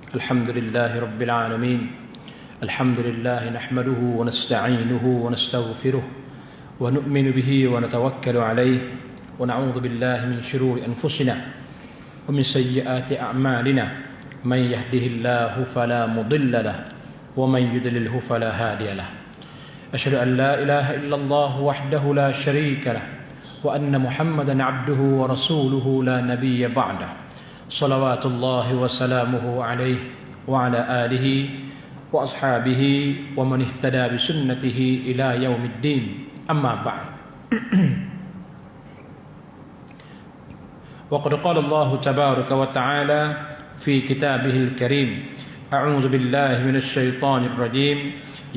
الحمد لله رب العالمين. الحمد لله نحمده ونستعينه ونستغفره ونؤمن به ونتوكل عليه ونعوذ بالله من شرور أنفسنا ومن سيئات أعمالنا. من يهده الله فلا مضل له ومن يضلله فلا هادي له. أشهد أن لا إله إلا الله وحده لا شريك له وأن محمدا عبده ورسوله لا نبي بعده. صلوات الله وسلامه عليه وعلى آله وأصحابه ومن اهتدى بسنته إلى يوم الدين. أما بعد. وقد قال الله تبارك وتعالى في كتابه الكريم: أعوذ بالله من الشيطان الرجيم.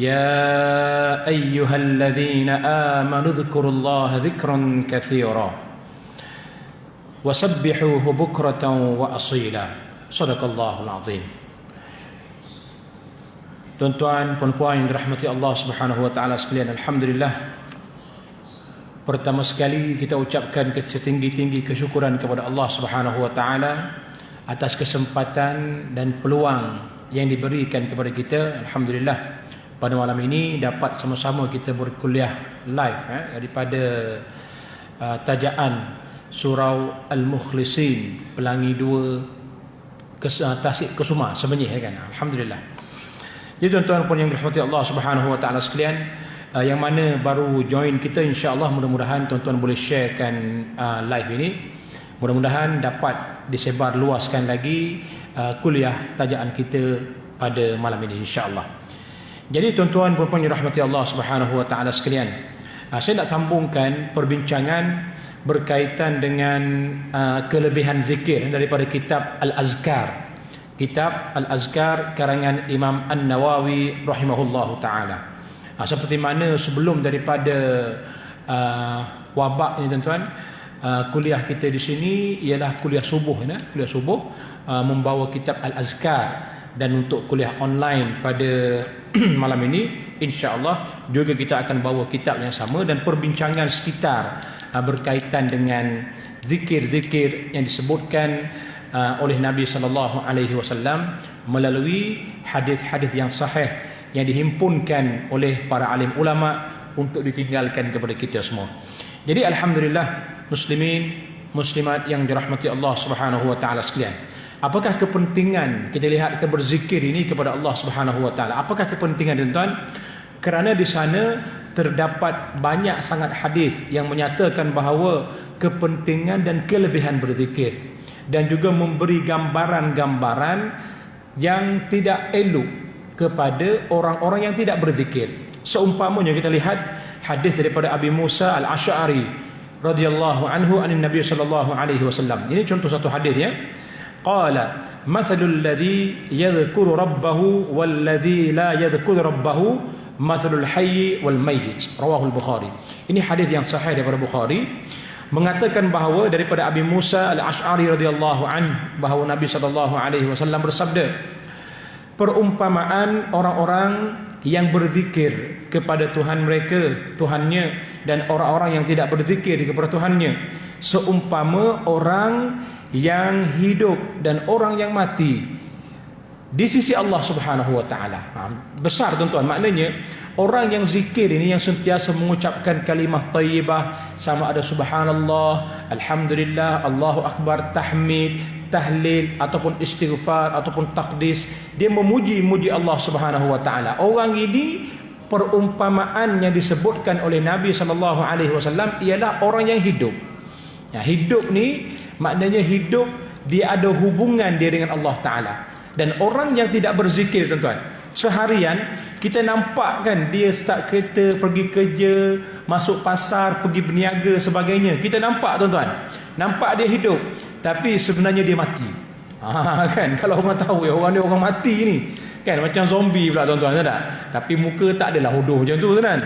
يا أيها الذين آمنوا اذكروا الله ذكرا كثيرا وسبحوه بكرة وأصيلا. صدق الله العظيم. Tuan-tuan, puan-puan yang dirahmati Allah Subhanahu wa taala sekalian, alhamdulillah. Pertama sekali kita ucapkan setinggi-tinggi kesyukuran kepada Allah Subhanahu wa taala atas kesempatan dan peluang yang diberikan kepada kita. Alhamdulillah, pada malam ini dapat sama-sama kita berkuliah live daripada tajaan surau Al-Mukhlisin, Pelangi 2 Tasik Kusuma sebenarnya kan. Alhamdulillah. Jadi tuan-tuan pun yang dirahmati Allah Subhanahu wa taala sekalian, yang mana baru join kita, insya-Allah mudah-mudahan tuan-tuan boleh sharekan live ini. Mudah-mudahan dapat disebar luaskan lagi kuliah tajaan kita pada malam ini, insya-Allah. Jadi tuan-tuan pun yang dirahmati Allah Subhanahu wa taala sekalian, saya nak sambungkan perbincangan berkaitan dengan kelebihan zikir daripada kitab Al-Azkar. Kitab Al-Azkar karangan Imam An-Nawawi rahimahullahu taala. Seperti mana sebelum daripada wabak ni tuan-tuan, kuliah kita di sini ialah kuliah subuh kuliah subuh membawa kitab Al-Azkar, dan untuk kuliah online pada malam ini insya-Allah juga kita akan bawa kitab yang sama dan perbincangan sekitar berkaitan dengan zikir-zikir yang disebutkan oleh Nabi sallallahu alaihi wasallam melalui hadis-hadis yang sahih yang dihimpunkan oleh para alim ulama untuk ditinggalkan kepada kita semua. Jadi alhamdulillah muslimin muslimat yang dirahmati Allah Subhanahu wa taala sekalian. Apakah kepentingan kita lihat ke berzikir ini kepada Allah Subhanahu wa taala? Apakah kepentingan tuan-tuan? Kerana di sana terdapat banyak sangat hadis yang menyatakan bahawa kepentingan dan kelebihan berzikir, dan juga memberi gambaran-gambaran yang tidak elok kepada orang-orang yang tidak berzikir. Seumpamanya kita lihat hadis daripada Abi Musa Al-Asy'ari radhiyallahu anhu anin Nabi sallallahu alaihi wasallam. Ini contoh satu hadis ya. Qala mathalul ladzi yadhkuru rabbahu wal ladzi la yadhkuru rabbahu mathalul hayy wal mayyit. Rawahul Bukhari. Ini hadis yang sahih daripada Bukhari, mengatakan bahawa daripada Abi Musa Al-Asy'ari radhiyallahu anhu bahawa Nabi sallallahu alaihi wasallam bersabda, perumpamaan orang-orang yang berzikir kepada Tuhan mereka, Tuhannya, dan orang-orang yang tidak berzikir kepada Tuhannya, seumpama orang yang hidup dan orang yang mati di sisi Allah Subhanahu wa taala. Besar tuan-tuan, maknanya orang yang zikir ini, yang sentiasa mengucapkan kalimah thayyibah, sama ada subhanallah, alhamdulillah, Allahu akbar, tahmid, tahlil ataupun istighfar ataupun taqdis, dia memuji-muji Allah Subhanahu wa taala. Orang ini perumpamaan yang disebutkan oleh Nabi sallallahu alaihi wasallam ialah orang yang hidup. Ya, hidup ni maknanya hidup dia ada hubungan dia dengan Allah taala. Dan orang yang tidak berzikir tuan-tuan, seharian kita nampak kan dia start kereta, pergi kerja, masuk pasar, pergi berniaga sebagainya. Kita nampak tuan-tuan, nampak dia hidup, tapi sebenarnya dia mati. Kan kalau orang tahu ya, orang ni orang mati ni kan, macam zombie pula tuan-tuan, tak? Tapi muka tak adalah hodoh macam tu kan.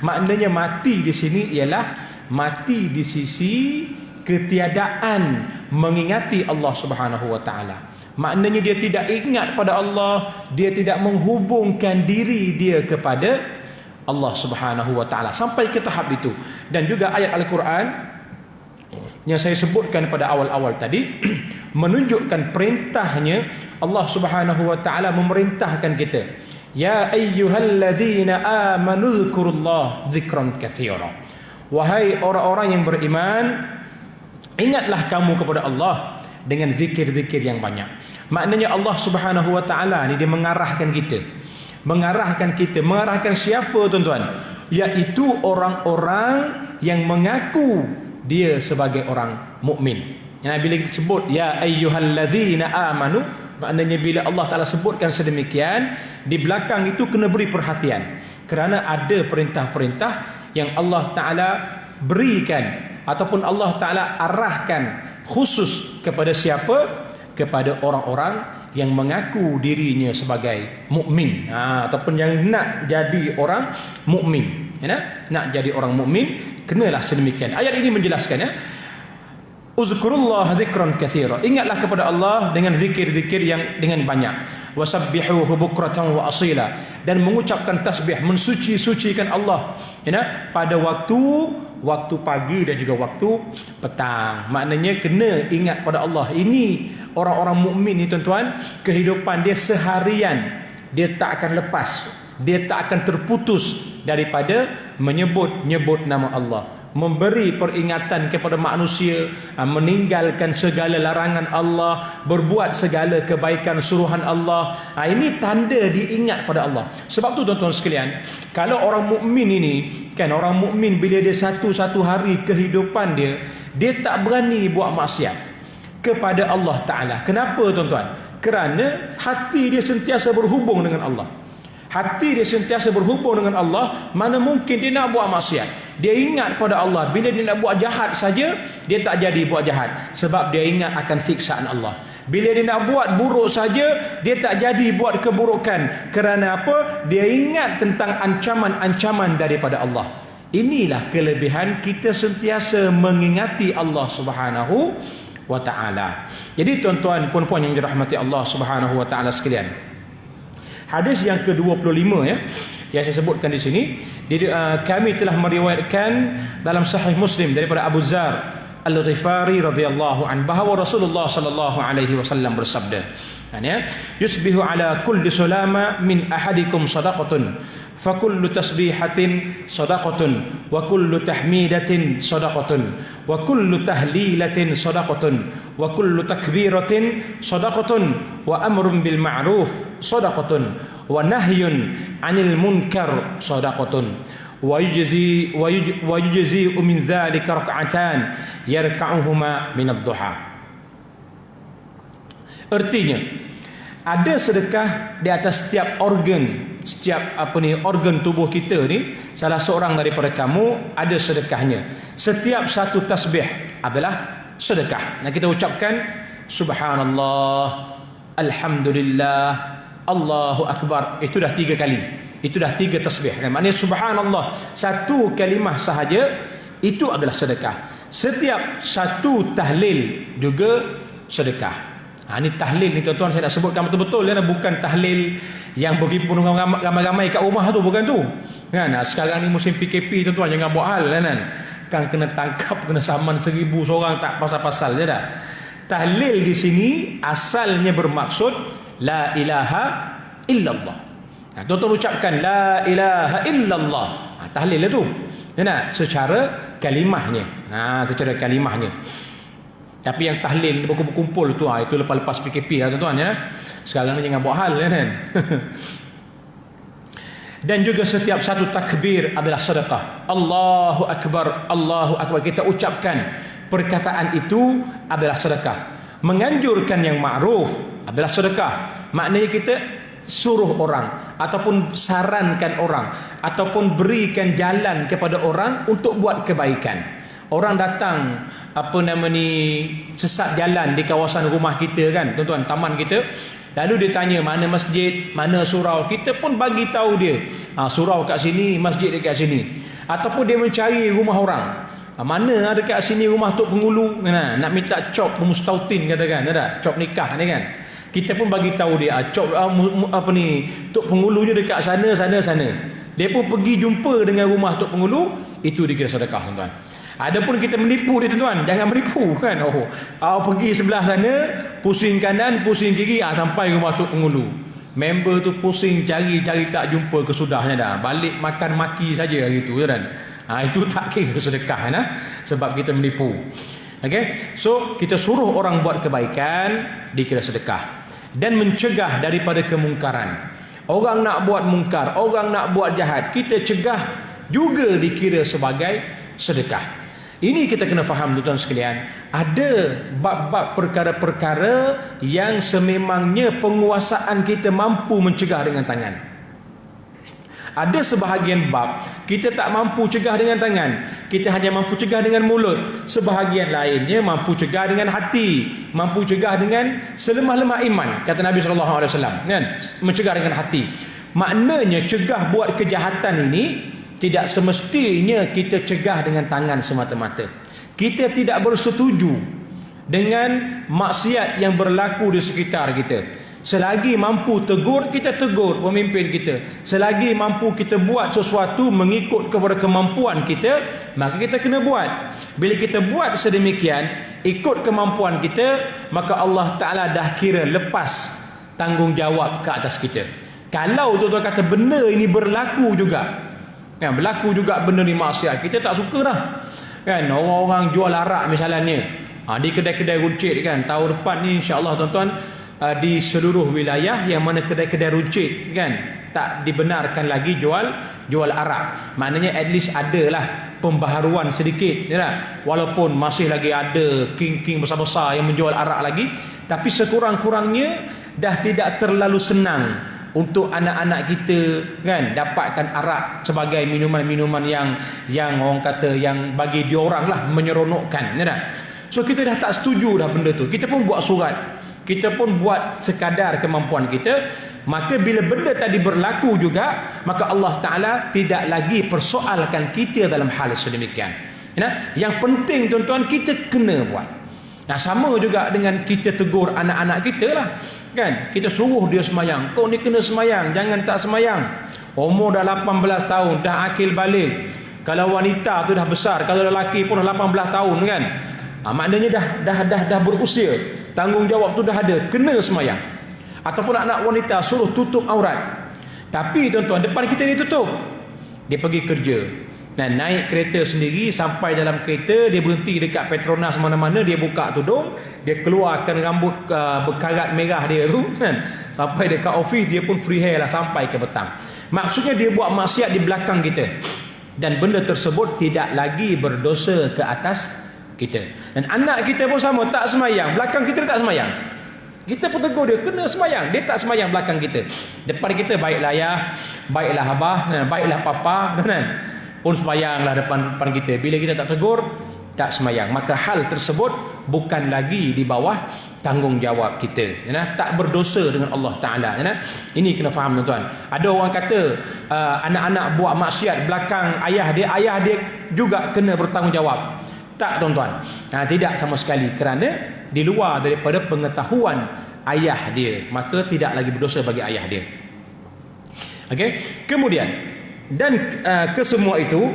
Maknanya mati di sini ialah mati di sisi ketiadaan mengingati Allah Subhanahu wa taala. Maknanya dia tidak ingat pada Allah, dia tidak menghubungkan diri dia kepada Allah Subhanahu wa taala sampai ke tahap itu. Dan juga ayat Al-Quran yang saya sebutkan pada awal-awal tadi menunjukkan perintahnya Allah Subhanahu wa taala memerintahkan kita, ya ayyuhalladzina amanu dzkurullah dzikran katsira. Wahai orang-orang yang beriman, ingatlah kamu kepada Allah dengan zikir-zikir yang banyak. Maknanya Allah Subhanahu wa taala ni dia mengarahkan kita. Mengarahkan siapa tuan-tuan? Iaitu orang-orang yang mengaku dia sebagai orang mukmin. Nah, bila kita sebut ya ayyuhalladzina amanu, maknanya bila Allah Taala sebutkan sedemikian, di belakang itu kena beri perhatian, kerana ada perintah-perintah yang Allah Taala berikan ataupun Allah Taala arahkan khusus kepada siapa? Kepada orang-orang yang mengaku dirinya sebagai mukmin, ataupun yang nak jadi orang mukmin. Nak jadi orang mukmin kenalah sedemikian. Ayat ini menjelaskan, ya, uzkurullah dzikran katsira. Ingatlah kepada Allah dengan zikir-zikir yang dengan banyak. Wasabbihuhu bukratan wa asila, dan mengucapkan tasbih, mensuci-sucikan Allah, ya, pada waktu pagi dan juga waktu petang. Maknanya kena ingat pada Allah. Ini orang-orang mukmin ni tuan-tuan, kehidupan dia seharian dia tak akan lepas, dia tak akan terputus daripada menyebut nama Allah, memberi peringatan kepada manusia, meninggalkan segala larangan Allah, berbuat segala kebaikan suruhan Allah. Ini tanda diingat pada Allah. Sebab tu tuan-tuan sekalian, kalau orang mukmin ini kan, orang mukmin bila dia satu hari kehidupan dia tak berani buat maksiat kepada Allah Ta'ala. Kenapa tuan-tuan? Kerana hati dia sentiasa berhubung dengan Allah. Hati dia sentiasa berhubung dengan Allah. Mana mungkin dia nak buat maksiat. Dia ingat pada Allah. Bila dia nak buat jahat saja, dia tak jadi buat jahat, sebab dia ingat akan siksaan Allah. Bila dia nak buat buruk saja, dia tak jadi buat keburukan. Kerana apa? Dia ingat tentang ancaman-ancaman daripada Allah. Inilah kelebihan kita sentiasa mengingati Allah Subhanahu wa ta'ala. Jadi tuan-tuan, puan-puan yang dirahmati Allah Subhanahu wa ta'ala sekalian, hadis yang ke-25, ya, yang saya sebutkan di sini, kami telah meriwayatkan dalam Sahih Muslim daripada Abu Dzar Al-Ghifari radhiyallahu an, bahawa Rasulullah sallallahu alaihi wasallam bersabda, yusbihu ala kulli sulama min ahadikum sadaqatun, fa kullu tasbihatin sadaqatun, wa kullu tahmidatin sadaqatun, wa kullu tahlilatin sadaqatun, wa kullu takbiratin sadaqatun, wa amrun bil ma'ruf sadaqatun, wa nahyun 'anil munkar sadaqatun, wa yujzi min dzalika rak'atan yarka'uhuma min ad-duha. Artinya, ada sedekah di atas setiap organ, organ tubuh kita ni. Salah seorang daripada kamu ada sedekahnya. Setiap satu tasbih adalah sedekah. Nah, kita ucapkan subhanallah, alhamdulillah, Allahu akbar. Itu dah 3 kali. Itu dah 3 tasbih, kan? Maknanya subhanallah, satu kalimah sahaja itu adalah sedekah. Setiap satu tahlil juga sedekah. Ini tahlil ni tuan-tuan, saya nak sebutkan betul-betul, ya, bukan tahlil yang berhimpun ramai-ramai kat rumah tu, bukan tu, kan? Sekarang ni musim PKP tuan-tuan, jangan buat hal, kan kena tangkap, kena saman 1000 seorang tak pasal-pasal je dah. Tahlil di sini asalnya bermaksud la ilaha illallah. Tuan-tuan ucapkan la ilaha illallah, tahlil itu, ya, secara kalimahnya. Secara kalimahnya. Tapi yang tahlil berkumpul tu, itu lepas-lepas PKP lah tuan-tuan, ya. Sekarang ni jangan buat hal, kan? Dan juga setiap satu takbir adalah sedekah. Allahu akbar, Allahu akbar. Kita ucapkan perkataan itu adalah sedekah. Menganjurkan yang ma'ruf adalah sedekah. Maknanya kita suruh orang, ataupun sarankan orang, ataupun berikan jalan kepada orang untuk buat kebaikan. Orang datang sesat jalan di kawasan rumah kita, kan tuan-tuan, taman kita, lalu dia tanya mana masjid, mana surau, kita pun bagi tahu dia, surau kat sini, masjid dekat sini. Ataupun dia mencari rumah orang, mana dekat sini rumah Tok Pengulu, nak minta cop mustautin, katakan, ada cop nikah ni, kan. Kita pun bagi tahu dia, cop Tok Pengulunya dekat sana. Dia pun pergi jumpa dengan rumah Tok Pengulu, itu dikira sedekah, tuan-tuan. Adapun kita menipu dia tuan-tuan, jangan menipu kan. Pergi sebelah sana, pusing kanan, pusing kiri, sampai rumah Tok Pengulu. Member tu pusing cari tak jumpa, kesudahnya dah. Balik makan maki saja gitu kan. Itu tak kira sedekah sebab kita menipu. Okey. So kita suruh orang buat kebaikan dikira sedekah, dan mencegah daripada kemungkaran. Orang nak buat mungkar, orang nak buat jahat, kita cegah juga dikira sebagai sedekah. Ini kita kena faham tuan-tuan sekalian. Ada bab-bab perkara-perkara yang sememangnya penguasaan kita mampu mencegah dengan tangan. Ada sebahagian bab kita tak mampu cegah dengan tangan, kita hanya mampu cegah dengan mulut. Sebahagian lainnya mampu cegah dengan hati, mampu cegah dengan selemah-lemah iman, kata Nabi SAW kan, mencegah dengan hati. Maknanya cegah buat kejahatan ini tidak semestinya kita cegah dengan tangan semata-mata. Kita tidak bersetuju dengan maksiat yang berlaku di sekitar kita. Selagi mampu tegur, kita tegur pemimpin kita. Selagi mampu kita buat sesuatu mengikut kepada kemampuan kita, maka kita kena buat. Bila kita buat sedemikian, ikut kemampuan kita, maka Allah Ta'ala dah kira lepas tanggungjawab ke atas kita. Kalau tuan-tuan kata benda ini berlaku juga, kan, berlaku juga benda ni maksiat, kita tak suka dah. Kan, orang-orang jual arak misalnya, di kedai-kedai runcit kan, tahun depan ni insya-Allah tuan-tuan, di seluruh wilayah yang mana kedai-kedai runcit kan tak dibenarkan lagi jual arak. Maknanya at least adalah pembaharuan sedikit ya, walaupun masih lagi ada king-king besar-besar yang menjual arak lagi, tapi sekurang-kurangnya dah tidak terlalu senang untuk anak-anak kita kan dapatkan arak sebagai minuman-minuman yang orang kata yang bagi diorang lah menyeronokkan ya. So kita dah tak setuju dah benda tu. Kita pun buat surat, kita pun buat sekadar kemampuan kita. Maka bila benda tadi berlaku juga, maka Allah Ta'ala tidak lagi persoalkan kita dalam hal sedemikian ya. Yang penting tuan-tuan, kita kena buat. Sama juga dengan kita tegur anak-anak kita lah kan. Kita suruh dia semayang, kau ni kena semayang, jangan tak semayang. Umur dah 18 tahun, dah akil balik. Kalau wanita tu dah besar, kalau lelaki pun dah 18 tahun kan, maknanya dah berusia, tanggungjawab tu dah ada, kena semayang. Ataupun anak wanita suruh tutup aurat, tapi tuan-tuan depan kita ni tutup, dia pergi kerja dan naik kereta sendiri, sampai dalam kereta dia berhenti dekat Petronas mana-mana, dia buka tudung, dia keluarkan rambut berkarat merah dia tu kan, sampai dekat office dia pun free hair lah sampai ke petang. Maksudnya dia buat maksiat di belakang kita, dan benda tersebut tidak lagi berdosa ke atas kita. Dan anak kita pun sama, tak semayang, belakang kita tak semayang, kita pun tegur dia, kena semayang, dia tak semayang belakang kita. Depan kita baiklah ayah, baiklah abah, baiklah papa kan, pun semayanglah depan kita. Bila kita tak tegur, tak semayang, maka hal tersebut bukan lagi di bawah tanggungjawab kita ya, tak berdosa dengan Allah Ta'ala ya. Ini kena faham tuan-tuan. Ada orang kata anak-anak buat maksiat belakang ayah dia juga kena bertanggungjawab. Tak tuan-tuan, tidak sama sekali, kerana di luar daripada pengetahuan ayah dia, maka tidak lagi berdosa bagi ayah dia. Okey. Kemudian dan kesemua itu,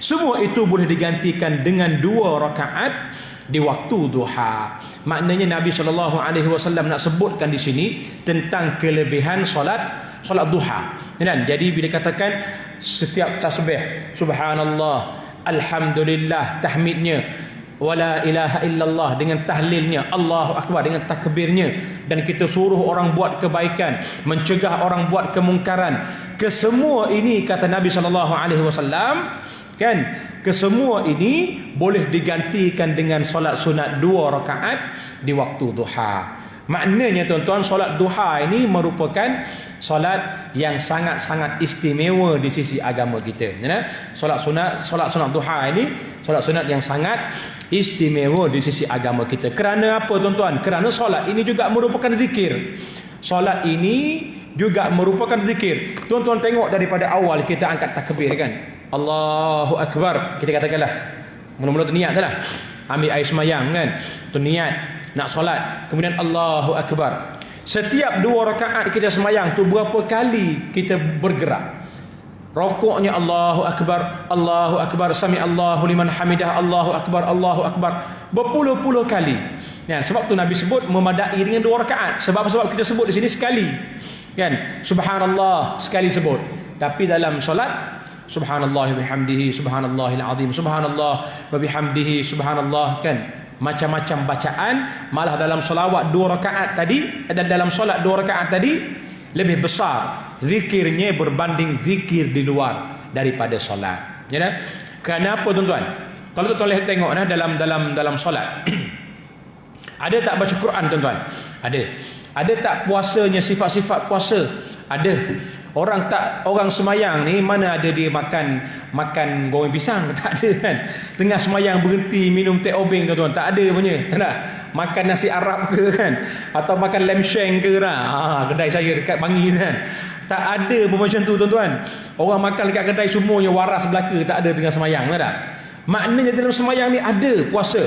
semua itu boleh digantikan dengan 2 rakaat di waktu duha. Maknanya Nabi SAW nak sebutkan di sini tentang kelebihan solat duha. Dan jadi bila katakan setiap tasbih subhanallah, alhamdulillah tahmidnya, wala ilaha illallah dengan tahlilnya, Allahu akbar dengan takbirnya, dan kita suruh orang buat kebaikan, mencegah orang buat kemungkaran, kesemua ini kata Nabi SAW kan, kesemua ini boleh digantikan dengan solat sunat 2 rakaat di waktu duha. Maknanya tuan-tuan, solat duha ini merupakan solat yang sangat-sangat istimewa di sisi agama kita ya. Solat sunat duha ini solat sunat yang sangat istimewa di sisi agama kita. Kerana apa tuan-tuan? Kerana solat ini juga merupakan zikir. Solat ini juga merupakan zikir. Tuan-tuan tengok daripada awal kita angkat takbir kan, Allahu Akbar, kita katakanlah mula-mula tu niat lah, ambil air semayang kan, tu niat nak solat, kemudian Allahu Akbar. Setiap 2 rakaat kita semayang tu berapa kali kita bergerak? Rokoknya Allahu Akbar, sami Allahu liman hamidah, Allahu Akbar, berpuluh-puluh kali. Ya, sebab tu Nabi sebut memadai dengan 2 rakaat. Sebab kita sebut di sini sekali. Kan? Subhanallah sekali sebut. Tapi dalam solat subhanallah wa bihamdihi subhanallahil azim, subhanallah wa bihamdihi subhanallah, kan? Macam-macam bacaan. Malah dalam solawat 2 rakaat tadi, dan dalam solat 2 rakaat tadi lebih besar zikirnya berbanding zikir di luar daripada solat. Ya kan? Kenapa tuan-tuan? Kalau tuan-tuan lihat tengok dalam solat ada tak baca Quran tuan-tuan? Ada tak puasanya, sifat-sifat puasa? Ada. Orang semayang ni mana ada dia makan goreng pisang? Tak ada kan. Tengah semayang berhenti minum teh obeng tuan-tuan, tak ada punya. Kan? Makan nasi Arab ke kan, atau makan lamb shank ke lah. Kedai saya dekat Bangi kan. Tak ada pun macam tu tuan-tuan. Orang makan dekat kedai semuanya waras belaka, tak ada tengah semayang, tak? Maknanya dalam semayang ni ada puasa.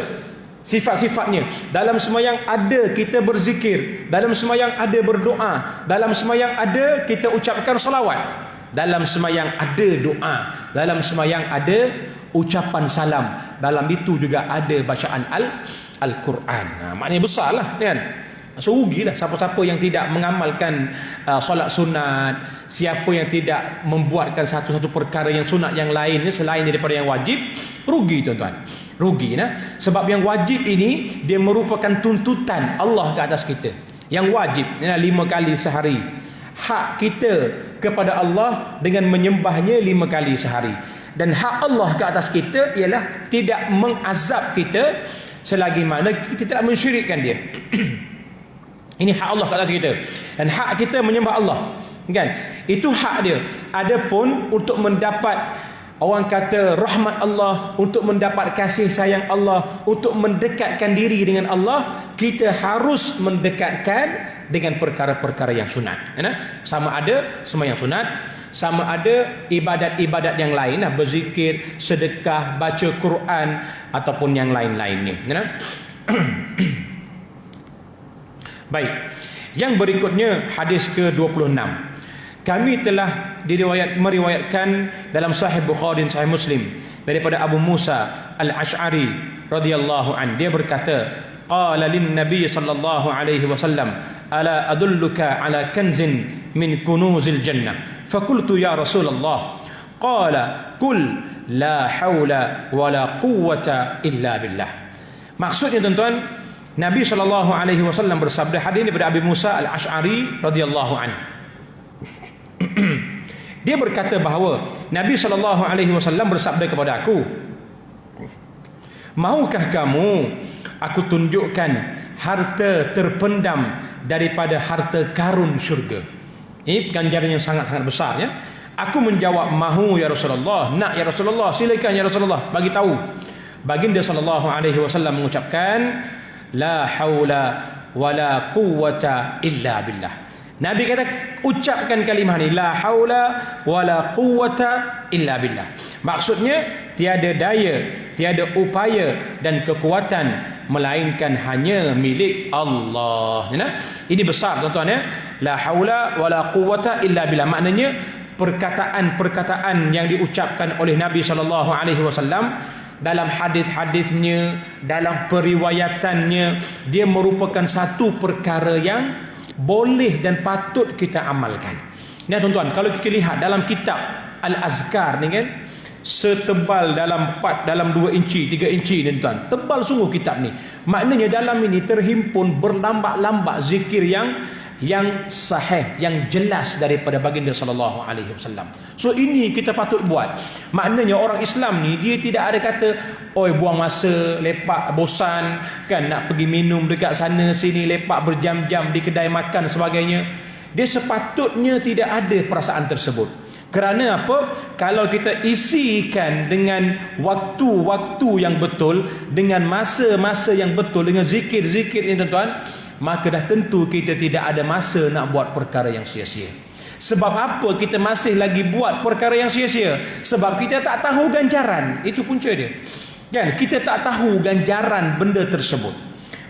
Sifat-sifatnya. Dalam semayang ada kita berzikir, dalam semayang ada berdoa, dalam semayang ada kita ucapkan salawat, dalam semayang ada doa, dalam semayang ada ucapan salam, dalam itu juga ada bacaan Al-Quran. Maknanya besar lah kan. So rugilah siapa-siapa yang tidak mengamalkan solat sunat, siapa yang tidak membuatkan satu-satu perkara yang sunat yang lain selain daripada yang wajib, rugi tuan-tuan. Rugi nah. Sebab yang wajib ini dia merupakan tuntutan Allah ke atas kita. Yang wajib 5 kali sehari. Hak kita kepada Allah dengan menyembahnya 5 kali sehari. Dan hak Allah ke atas kita ialah tidak mengazab kita selagi mana kita tidak mensyirikkan dia. Ini hak Allah kat atas kita. Dan hak kita menyembah Allah, kan? Itu hak dia. Adapun untuk mendapat, orang kata, rahmat Allah, untuk mendapat kasih sayang Allah, untuk mendekatkan diri dengan Allah, kita harus mendekatkan dengan perkara-perkara yang sunat. Sama ada sembahyang sunat, sama ada ibadat-ibadat yang lain, berzikir, sedekah, baca Quran ataupun yang lain-lainnya. Baik. Yang berikutnya hadis ke-26. Kami telah meriwayatkan dalam Sahih Bukhari dan Sahih Muslim daripada Abu Musa Al-Ash'ari radhiyallahu an. Dia berkata, qala lin Nabi sallallahu alaihi wasallam, ala adulluka ala kanzin min kunuzil jannah. Fakultu ya Rasulullah. Qala kul la haula wala quwwata illa billah. Maksudnya tuan-tuan, Nabi SAW bersabda, hadis ini daripada Abi Musa Al-Ash'ari radhiyallahu anhu. Dia berkata bahawa Nabi SAW bersabda kepada aku, maukah kamu aku tunjukkan harta terpendam daripada harta karun syurga? Ini ganjaran yang sangat-sangat besar ya. Aku menjawab, mahu ya Rasulullah. Nak ya Rasulullah, silakan ya Rasulullah, bagi tahu. Baginda SAW mengucapkan, la haula wala quwwata illa billah. Nabi kata, ucapkan kalimah ni, la haula wala quwwata illa billah. Maksudnya tiada daya, tiada upaya dan kekuatan melainkan hanya milik Allah. Ini besar tuan-tuan ya. La haula wala quwwata illa billah. Maknanya perkataan-perkataan yang diucapkan oleh Nabi SAW dalam hadis-hadisnya, dalam periwayatannya, dia merupakan satu perkara yang boleh dan patut kita amalkan. Nah tuan-tuan, kalau kita lihat dalam kitab Al-Azkar ni kan, setebal dalam 2 inci, 3 inci ni tuan, tebal sungguh kitab ni. Maknanya dalam ini terhimpun berlambak-lambak zikir yang sahih, yang jelas daripada baginda sallallahu alaihi wasallam. So ini kita patut buat. Maknanya orang Islam ni dia tidak ada kata, oi buang masa, lepak, bosan kan, nak pergi minum dekat sana sini, lepak berjam-jam di kedai makan sebagainya. Dia sepatutnya tidak ada perasaan tersebut. Kerana apa? Kalau kita isikan dengan waktu-waktu yang betul, dengan masa-masa yang betul, dengan zikir-zikir ini tuan-tuan, maka dah tentu kita tidak ada masa nak buat perkara yang sia-sia. Sebab apa kita masih lagi buat perkara yang sia-sia? Sebab kita tak tahu ganjaran. Itu punca dia. Kan? Kita tak tahu ganjaran benda tersebut.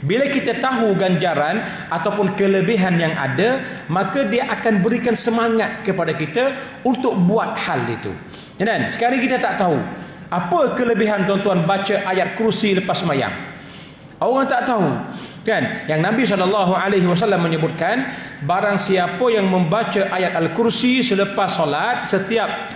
Bila kita tahu ganjaran ataupun kelebihan yang ada, maka dia akan berikan semangat kepada kita untuk buat hal itu. Dan sekarang kita tak tahu apa kelebihan tuan-tuan baca ayat kursi lepas sembahyang. Orang tak tahu, kan? Yang Nabi SAW menyebutkan, barang siapa yang membaca ayat al-kursi selepas solat, setiap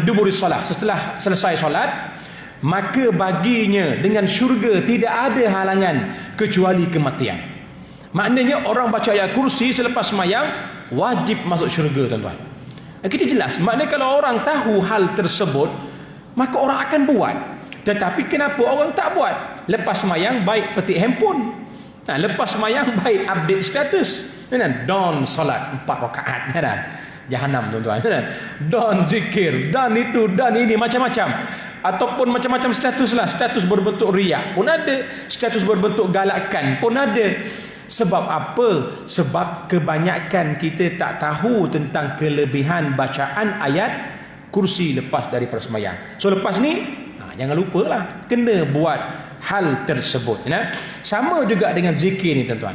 duburi solat, setelah selesai solat, maka baginya dengan syurga tidak ada halangan kecuali kematian. Maknanya orang baca ayat kursi selepas sembahyang wajib masuk syurga, tuan-tuan. Kita jelas, maknanya kalau orang tahu hal tersebut, maka orang akan buat. Tetapi kenapa orang tak buat? Lepas sembahyang baik petik handphone. Lepas sembahyang baik update status. Don solat 4 rakaat. Jahanam, tuan-tuan. Don zikir, dan itu, dan ini, macam-macam. Ataupun macam-macam status lah. Status berbentuk riak pun ada. Status berbentuk galakan pun ada. Sebab apa? Sebab kebanyakan kita tak tahu tentang kelebihan bacaan ayat kursi lepas daripada sembahyang. So lepas ni, jangan lupalah kena buat hal tersebut. Sama juga dengan zikir ni, tuan-tuan.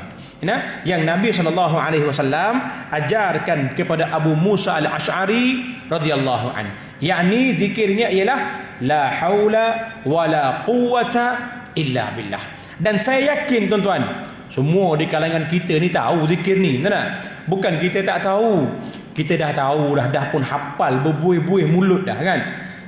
Yang Nabi SAW ajarkan kepada Abu Musa al-Ash'ari radhiyallahu anhu. Yakni zikirnya ialah la haula wala quwwata illa billah. Dan saya yakin, tuan-tuan, semua di kalangan kita ni tahu zikir ni, betul. Bukan kita tak tahu. Kita dah tahu dah pun hafal berbuih-buih mulut dah, kan?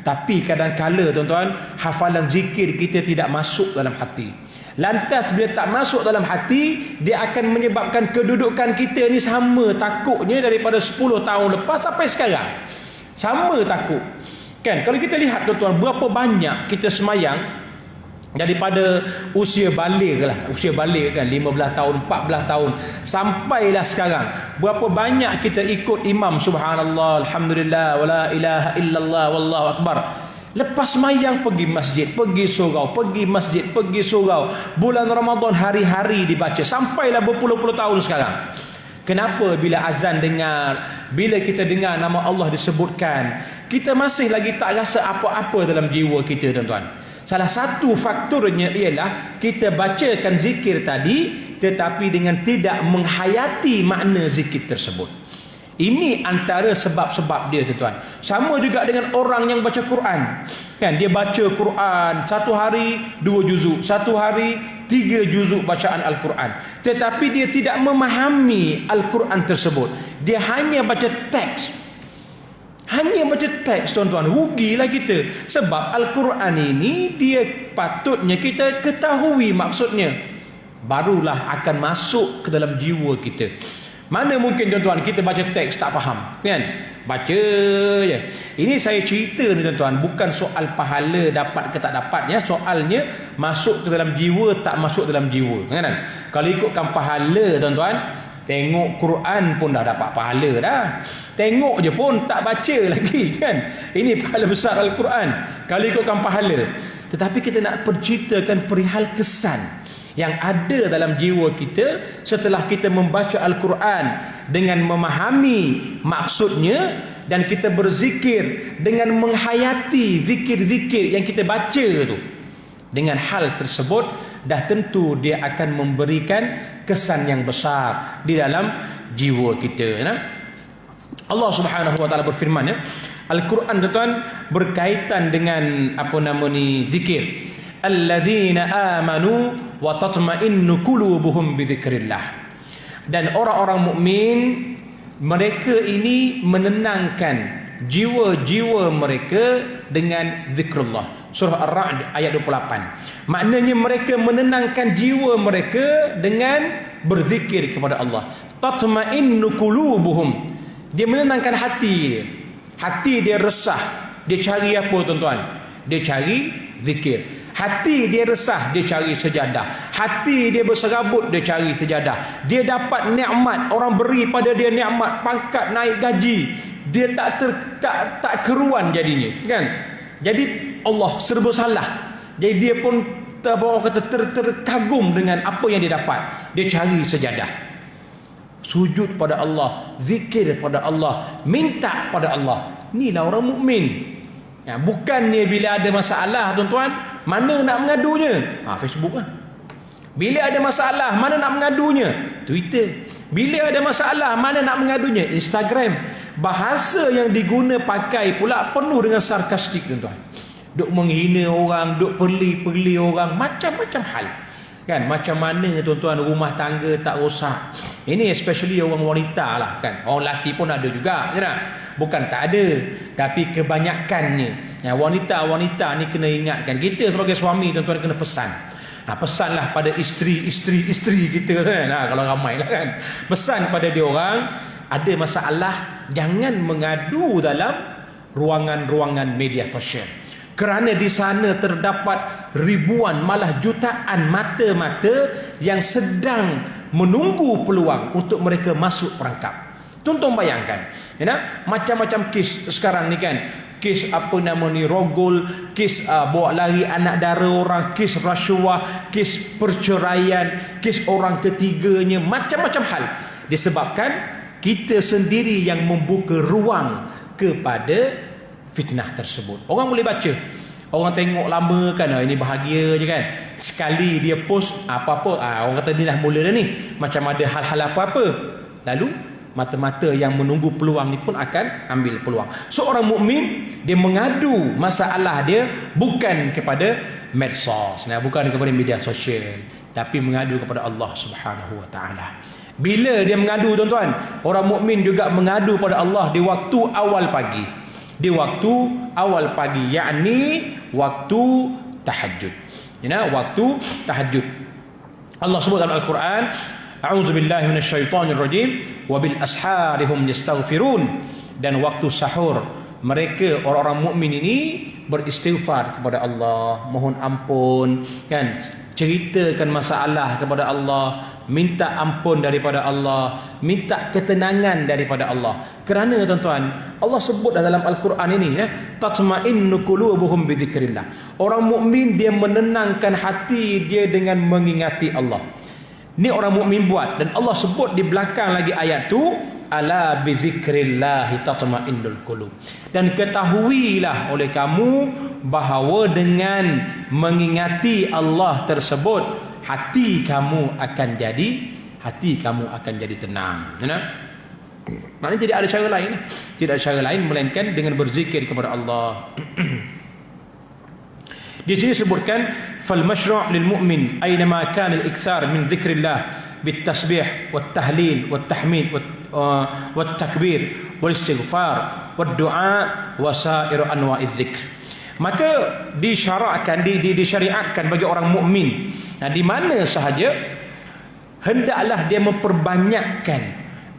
Tapi kadang-kala, tuan-tuan, hafalan zikir kita tidak masuk dalam hati. Lantas bila tak masuk dalam hati, dia akan menyebabkan kedudukan kita ni sama takutnya daripada 10 tahun lepas sampai sekarang. Sama takut. Kan? Kalau kita lihat, tuan-tuan, berapa banyak kita semayang daripada usia balik lah, usia balik kan, 15 tahun, 14 tahun, sampailah sekarang, berapa banyak kita ikut imam, subhanallah, alhamdulillah, wala ilaha illallah, wallahu akbar. Lepas semayang pergi masjid, pergi surau, pergi masjid, pergi surau. Bulan Ramadan hari-hari dibaca, sampailah berpuluh-puluh tahun sekarang. Kenapa bila azan dengar, bila kita dengar nama Allah disebutkan, kita masih lagi tak rasa apa-apa dalam jiwa kita, tuan-tuan? Salah satu faktornya ialah kita bacakan zikir tadi tetapi dengan tidak menghayati makna zikir tersebut. Ini antara sebab-sebab dia, tuan-tuan. Sama juga dengan orang yang baca Quran. Kan, dia baca Quran satu hari 2 juzuk, satu hari 3 juzuk bacaan Al-Quran. Tetapi dia tidak memahami Al-Quran tersebut. Dia hanya baca teks. Hanya baca teks, tuan-tuan. Rugilah kita. Sebab Al-Quran ini dia patutnya kita ketahui maksudnya. Barulah akan masuk ke dalam jiwa kita. Mana mungkin, tuan-tuan, kita baca teks tak faham, kan? Baca je. Ini saya cerita ni, tuan-tuan, bukan soal pahala dapat ke tak dapat, ya. Soalnya masuk ke dalam jiwa tak masuk dalam jiwa, kan? Kalau ikutkan pahala, tuan-tuan, tengok Quran pun dah dapat pahala dah. Tengok je pun tak baca lagi, kan? Ini pahala besar Al-Quran kalau ikutkan pahala. Tetapi kita nak berceritakan perihal kesan yang ada dalam jiwa kita setelah kita membaca Al-Quran dengan memahami maksudnya, dan kita berzikir dengan menghayati zikir-zikir yang kita baca tu. Dengan hal tersebut, dah tentu dia akan memberikan kesan yang besar di dalam jiwa kita, ya? Allah Subhanahu wa taala berfirman, ya, Al-Quran, tuan, berkaitan dengan zikir. Alladzina amanu wa tatma'innu qulubuhum bidzikrillah. Dan orang-orang mukmin, mereka ini menenangkan jiwa-jiwa mereka dengan zikrullah. Surah Ar-Ra'd ayat 28. Maknanya mereka menenangkan jiwa mereka dengan berzikir kepada Allah. Tatma'innu qulubuhum. Dia menenangkan hati dia. Hati dia resah. Dia cari apa, tuan-tuan? Dia cari zikir. Hati dia resah, dia cari sejadah. Hati dia berserabut, dia cari sejadah. Dia dapat nikmat, orang beri pada dia nikmat, pangkat, naik gaji, dia tak keruan jadinya, kan? Jadi Allah serba salah. Jadi dia pun terkagum dengan apa yang dia dapat. Dia cari sejadah. Sujud pada Allah, zikir pada Allah, minta pada Allah. Inilah orang mukmin. Ya, bukannya bila ada masalah, tuan-tuan, mana nak mengadunya? Facebook lah. Bila ada masalah, mana nak mengadunya? Twitter. Bila ada masalah, mana nak mengadunya? Instagram. Bahasa yang diguna pakai pula penuh dengan sarkastik, tuan-tuan. Duk menghina orang, duk perli orang, macam-macam hal. Kan, macam mana tuan-tuan rumah tangga tak rosak. Ini especially orang wanita lah kan. Orang lelaki pun ada juga, tak? Bukan tak ada, tapi kebanyakannya. Ya, wanita-wanita ni kena ingatkan. Kita sebagai suami tuan-tuan kena pesan. Pesanlah pada isteri kita kan. Kalau ramai lah kan. Pesan pada dia orang, ada masalah jangan mengadu dalam ruangan-ruangan media sosial. Kerana di sana terdapat ribuan malah jutaan mata-mata yang sedang menunggu peluang untuk mereka masuk perangkap. Tuan-tuan bayangkan, macam-macam kes sekarang ni kan. Kes rogol, kes bawa lari anak dara orang, kes rasuah, kes perceraian, kes orang ketiganya, macam-macam hal. Disebabkan kita sendiri yang membuka ruang kepada fitnah tersebut. Orang boleh baca, orang tengok lama kan, ini bahagia je kan. Sekali dia post apa-apa, orang kata ni dah mula dah ni, macam ada hal-hal apa-apa. Lalu mata-mata yang menunggu peluang ni pun akan ambil peluang. Seorang mukmin dia mengadu masalah dia bukan kepada medsos, bukan kepada media sosial, tapi mengadu kepada Allah Subhanahu wa taala. Bila dia mengadu tuan-tuan, orang mukmin juga mengadu pada Allah di waktu awal pagi. Di waktu awal pagi, yakni waktu tahajud. Waktu tahajud. Allah sebut dalam Al-Quran, A'udzubillahi minasyaitonirrajim wa bil asharihum yastaghfirun. Dan waktu sahur mereka orang-orang mukmin ini beristighfar kepada Allah, mohon ampun kan, ceritakan masalah kepada Allah, minta ampun daripada Allah, minta ketenangan daripada Allah. Kerana tuan-tuan, Allah sebut dalam Al-Quran ini tatma'innu qulubuhum bi dzikrillah. Orang mukmin dia menenangkan hati dia dengan mengingati Allah. Ni orang mukmin buat, dan Allah sebut di belakang lagi ayat tu, ala bi dzikrillah tatma'innul qulub. Dan ketahuilah oleh kamu bahawa dengan mengingati Allah tersebut hati kamu akan jadi tenang. Maknanya tidak ada cara lain. Tidak ada cara lain melainkan dengan berzikir kepada Allah. Di sini sebutkan fal masyru' lil mu'min aynama kana al-ikthar min dzikrillah bit tasbih wat tahlil wat tahmid wat takbir wal istighfar wad du'a wa sa'ir anwa'iz dzikr. Maka disyariatkan bagi orang mukmin, di mana sahaja hendaklah dia memperbanyakkan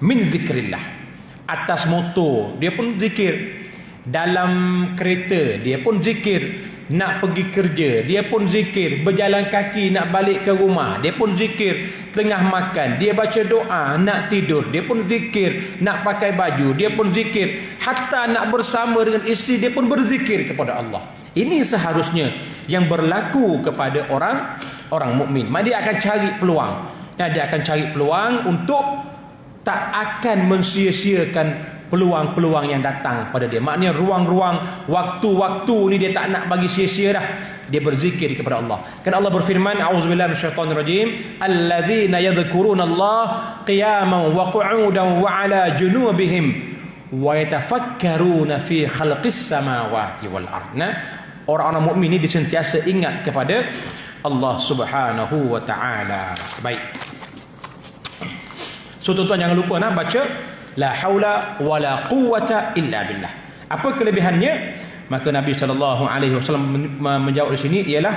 min zikrillah. Atas motor dia pun zikir, dalam kereta dia pun zikir, nak pergi kerja dia pun zikir, berjalan kaki nak balik ke rumah dia pun zikir, tengah makan dia baca doa, nak tidur dia pun zikir, nak pakai baju dia pun zikir, hatta nak bersama dengan isteri dia pun berzikir kepada Allah. Ini seharusnya yang berlaku kepada orang mukmin. Maka dia akan cari peluang. Dia akan cari peluang untuk tak akan mensia-siakan peluang-peluang yang datang pada dia. Maknanya ruang-ruang, waktu-waktu ni dia tak nak bagi sia-sia dah. Dia berzikir kepada Allah. Kan Allah berfirman, a'udzubillahi minasyaitonirrajim, alladzina yadhkurunallaha qiyaman wa qu'udan wa 'ala junubihim wa yatafakkaruna fi khalqis samawati wal ard. Orang-orang mukmin ini sentiasa ingat kepada Allah Subhanahu wa taala. Baik. So tuan-tuan jangan lupa baca la haula wala quwwata illa billah. Apa kelebihannya? Maka Nabi SAW menjawab di sini ialah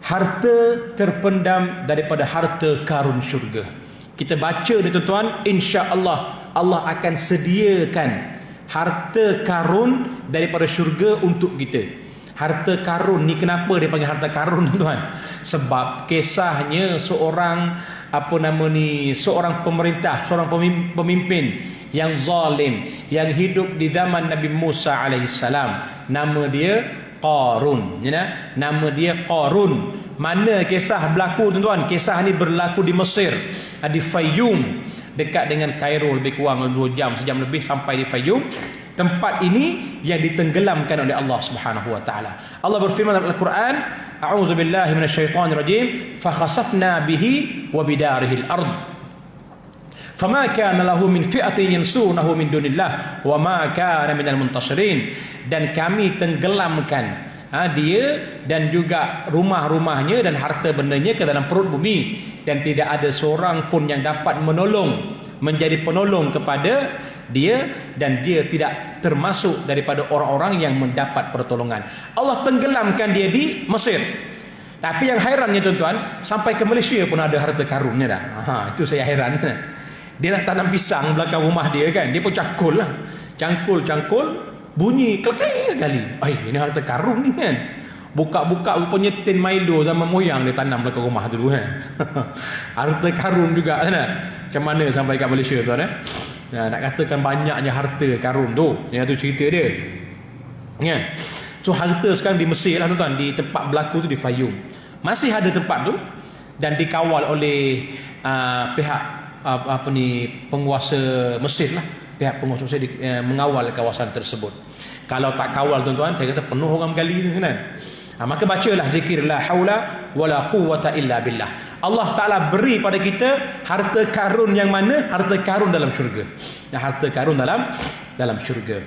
harta terpendam daripada harta karun syurga. Kita baca ni tuan-tuan, insya-Allah Allah akan sediakan harta karun daripada syurga untuk kita. Harta karun ni kenapa dia panggil harta karun tuan? Sebab kisahnya seorang seorang pemerintah, seorang pemimpin yang zalim yang hidup di zaman Nabi Musa alaihissalam. Nama dia Qarun. Nama dia Qarun. Mana kisah berlaku tuan-tuan? Kisah ni berlaku di Mesir, di Fayum, dekat dengan Kairo, lebih kurang 2 jam, sejam lebih sampai di Fayum. Tempat ini yang ditenggelamkan oleh Allah Subhanahu wa taala. Allah berfirman dalam Al-Quran, a'udzubillahi minasyaitonirrajim, fa khasafna bihi wa bidarihi al-ard. Fama kana lahu min fi'atin yansunahu min dunillah wa ma kana minal muntasirin. Dan kami tenggelamkan dia dan juga rumah-rumahnya dan harta bendanya ke dalam perut bumi, dan tidak ada seorang pun yang dapat menolong, menjadi penolong kepada dia, dan dia tidak termasuk daripada orang-orang yang mendapat pertolongan. Allah tenggelamkan dia di Mesir. Tapi yang herannya tuan-tuan, sampai ke Malaysia pun ada harta karunnya dah. Itu saya heran. Dia nak tanam pisang belakang rumah dia kan, dia pun cangkul lah, cangkul bunyi kelekeng sekali. Ini harta karun ni kan. Buka-buka rupanya tin Milo zaman moyang dia tanam belakang rumah tu kan. Harta karun juga kan. Macam mana sampai kat Malaysia tuan nak katakan banyaknya harta karun tu. Yang tu cerita dia kan. So harta sekarang di Mesir lah tuan, di tempat berlaku tu di Fayum. Masih ada tempat tu dan dikawal oleh pihak penguasa Mesir lah. Pihak penguasa Mesir mengawal kawasan tersebut. Kalau tak kawal tuan-tuan, saya rasa penuh orang kali ni kan. Maka bacalah zikir la haula wala quwwata illa billah. Allah Ta'ala beri pada kita harta karun yang mana? Harta karun dalam syurga. Harta karun dalam syurga.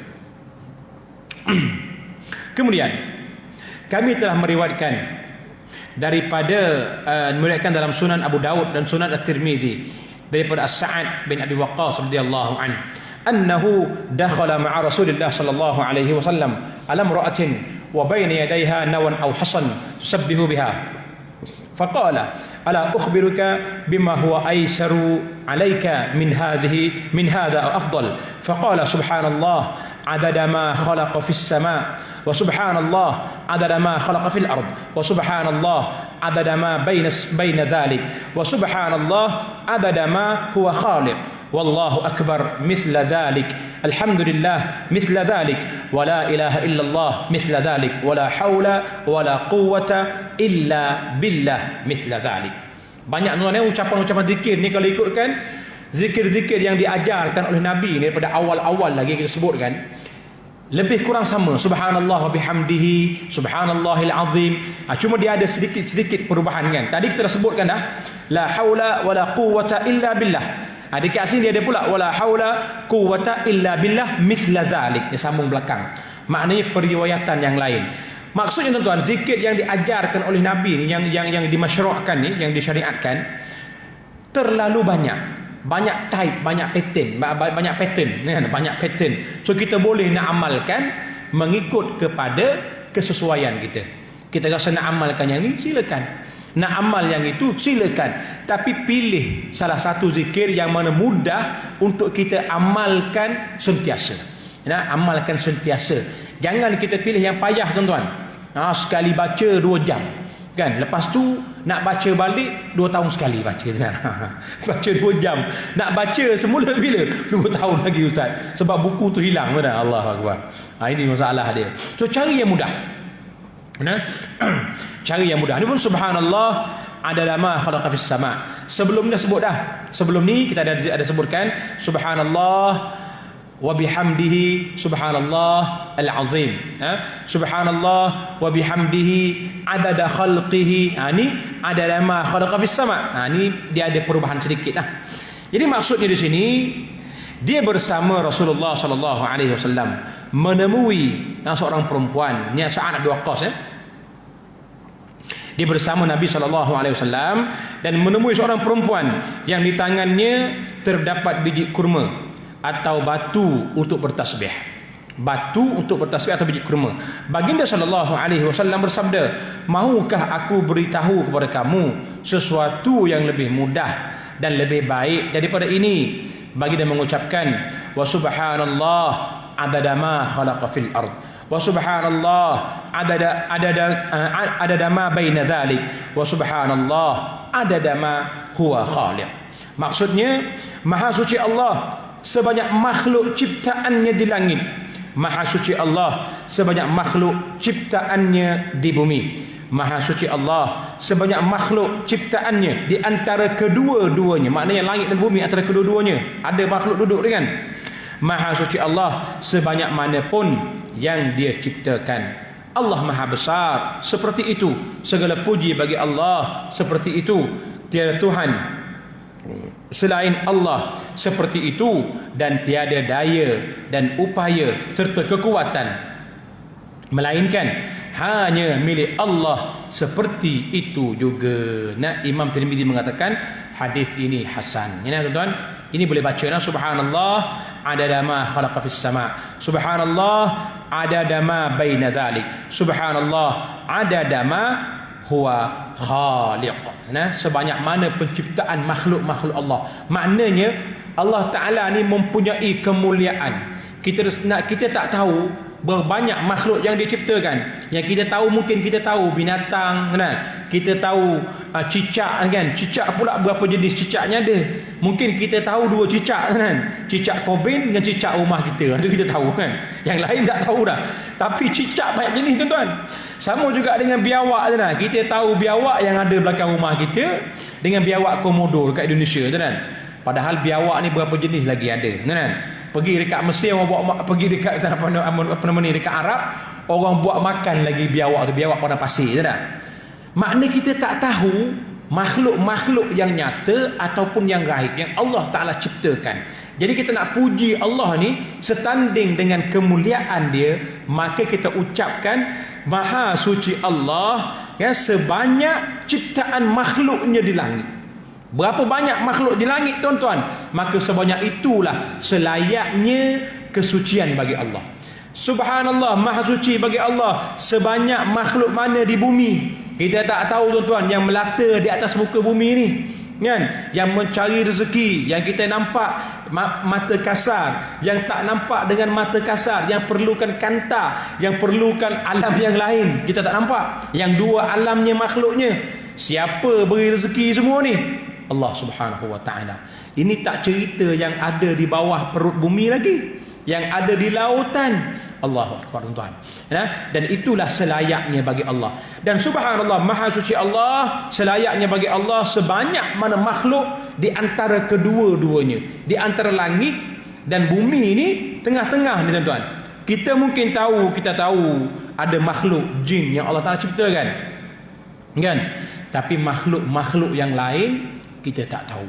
Kemudian kami telah meriwayatkan daripada meriwayatkan dalam Sunan Abu Daud dan Sunan At-Tirmidzi daripada As-Sa'ad bin Abi Waqqas radhiyallahu anhu annahu dakhala ma'a Rasulillah sallallahu alaihi wasallam ala imra'atin wa bayna yadayha nawan aw hasan tusabbihu biha faqala ala ukhbiruka bima huwa aysaru alayka min hadha aw afdal faqala subhanallah adada ma khalaqa fis sama' wa subhanallah adada ma khalaqa fil ard wa subhanallah adada ma bayna dhalik wa subhanallah adada ma huwa khaliq wallahu akbar mithla dhalik alhamdulillah mithla dhalik wa la ilaha illallah mithla dhalik wa la hawla wa la quwwata illa billah mithla dhalik. Banyak tuan-tuan ucapan-ucapan zikir ni kalau ikutkan zikir-zikir yang diajarkan oleh Nabi ni daripada awal-awal lagi kita sebutkan, lebih kurang sama. Subhanallah wa bihamdihi, subhanallahil azim. Cuma dia ada sedikit-sedikit perubahan kan. Tadi kita dah sebutkan dah, la haula wala quwwata illa billah. Dekat sini dia ada pula wala haula quwwata illa billah mithla dhalik. Dia sambung belakang. Maknanya periwayatan yang lain. Maksudnya tuan-tuan, zikir yang diajarkan oleh Nabi ni, yang dimasyru'kan ni, yang disyariatkan, terlalu banyak. Banyak type, banyak pattern, banyak pattern. So kita boleh nak amalkan mengikut kepada kesesuaian kita. Kita rasa nak amalkan yang ni, silakan. Nak amal yang itu, silakan. Tapi pilih salah satu zikir yang mana mudah untuk kita amalkan sentiasa. Amalkan sentiasa. Jangan kita pilih yang payah tuan-tuan. Sekali baca 2 jam. Kan? Lepas tu nak baca balik 2 tahun sekali baca. Baca 2 jam. Nak baca semula bila? 2 tahun lagi ustaz. Sebab buku tu hilang. Allahu Akbar. Ini masalah dia. So cari yang mudah. Cari yang mudah. Ini pun subhanallah adada ma khalaqa fis sama'. Sebelum ni sebut dah. Sebelum ni kita ada sebutkan subhanallah wa bihamdihi subhanallah al-azim. Subhanallah wa bihamdihi adada khalqihi. Ni adada ma khalaqa fis sama'. Ni dia ada perubahan sedikit lah. Jadi maksudnya di sini, dia bersama Rasulullah sallallahu alaihi wasallam menemui seorang perempuan, ni Sa'ad bin Waqqas Dia bersama Nabi sallallahu alaihi wasallam dan menemui seorang perempuan yang di tangannya terdapat biji kurma atau batu untuk bertasbih. Batu untuk bertasbih atau biji kurma. Baginda sallallahu alaihi wasallam bersabda, "Mahukah aku beritahu kepada kamu sesuatu yang lebih mudah dan lebih baik daripada ini?" Baginda mengucapkan, "Wa subhanallah adada ma khalaqa fil ard wa subhanallah adada ma baina dhalik wa subhanallah adada ma huwa khaliq." Maksudnya, maha suci Allah sebanyak makhluk ciptaannya di langit, maha suci Allah sebanyak makhluk ciptaannya di bumi, maha suci Allah sebanyak makhluk ciptaannya di antara kedua-duanya. Maknanya langit dan bumi antara kedua-duanya ada makhluk duduk dengan. Maha suci Allah sebanyak mana pun yang dia ciptakan. Allah Maha besar, seperti itu. Segala puji bagi Allah, seperti itu. Tiada Tuhan selain Allah, seperti itu. Dan tiada daya dan upaya serta kekuatan, melainkan hanya milik Allah, seperti itu juga. Nah, Imam Tirmizi mengatakan hadis ini hasan. Ini tuan-tuan, ini boleh baca nah, subhanallah adada ma khalaqa fis sama, subhanallah adada ma baina dhalik, subhanallah adada ma huwa khaliq. Nah, sebanyak mana penciptaan makhluk-makhluk Allah. Maknanya Allah Taala ni mempunyai kemuliaan. Kita tak tahu berbanyak makhluk yang diciptakan. Yang kita tahu, mungkin kita tahu binatang kan. Kita tahu cicak kan. Cicak pula berapa jenis cicaknya ada. Mungkin kita tahu 2 cicak kan. Cicak kobin dengan cicak rumah kita. Itu kita tahu kan. Yang lain tak tahu dah. Tapi cicak banyak jenis tuan-tuan. Sama juga dengan biawak tu kan. Kita tahu biawak yang ada belakang rumah kita dengan biawak komodo dekat Indonesia tu kan. Padahal biawak ni berapa jenis lagi ada kan. Pergi dekat Mesir orang buat, pergi dekat apa nama ni, dekat Arab orang buat makan lagi biawak tu, biawak padang pasir tak. Makna kita tak tahu makhluk-makhluk yang nyata ataupun yang gaib yang Allah Taala ciptakan. Jadi kita nak puji Allah ni setanding dengan kemuliaan dia, maka kita ucapkan Maha suci Allah ya, sebanyak ciptaan makhluknya di langit. Berapa banyak makhluk di langit tuan-tuan, maka sebanyak itulah selayaknya kesucian bagi Allah. Subhanallah, maha suci bagi Allah sebanyak makhluk mana di bumi. Kita tak tahu tuan-tuan, yang melata di atas muka bumi ni kan, yang mencari rezeki, yang kita nampak mata kasar, yang tak nampak dengan mata kasar, yang perlukan kanta, yang perlukan alam yang lain, kita tak nampak. Yang 2 alamnya makhluknya. Siapa beri rezeki semua ni? Allah Subhanahu wa taala. Ini tak cerita yang ada di bawah perut bumi lagi, yang ada di lautan. Allahu akbar tuan-tuan. Ya? Dan itulah selayaknya bagi Allah. Dan subhanallah, maha suci Allah selayaknya bagi Allah sebanyak mana makhluk di antara kedua-duanya, di antara langit dan bumi ini tengah-tengah ni tuan-tuan. Kita mungkin tahu, kita tahu ada makhluk jin yang Allah Taala ciptakan kan, tapi makhluk-makhluk yang lain kita tak tahu.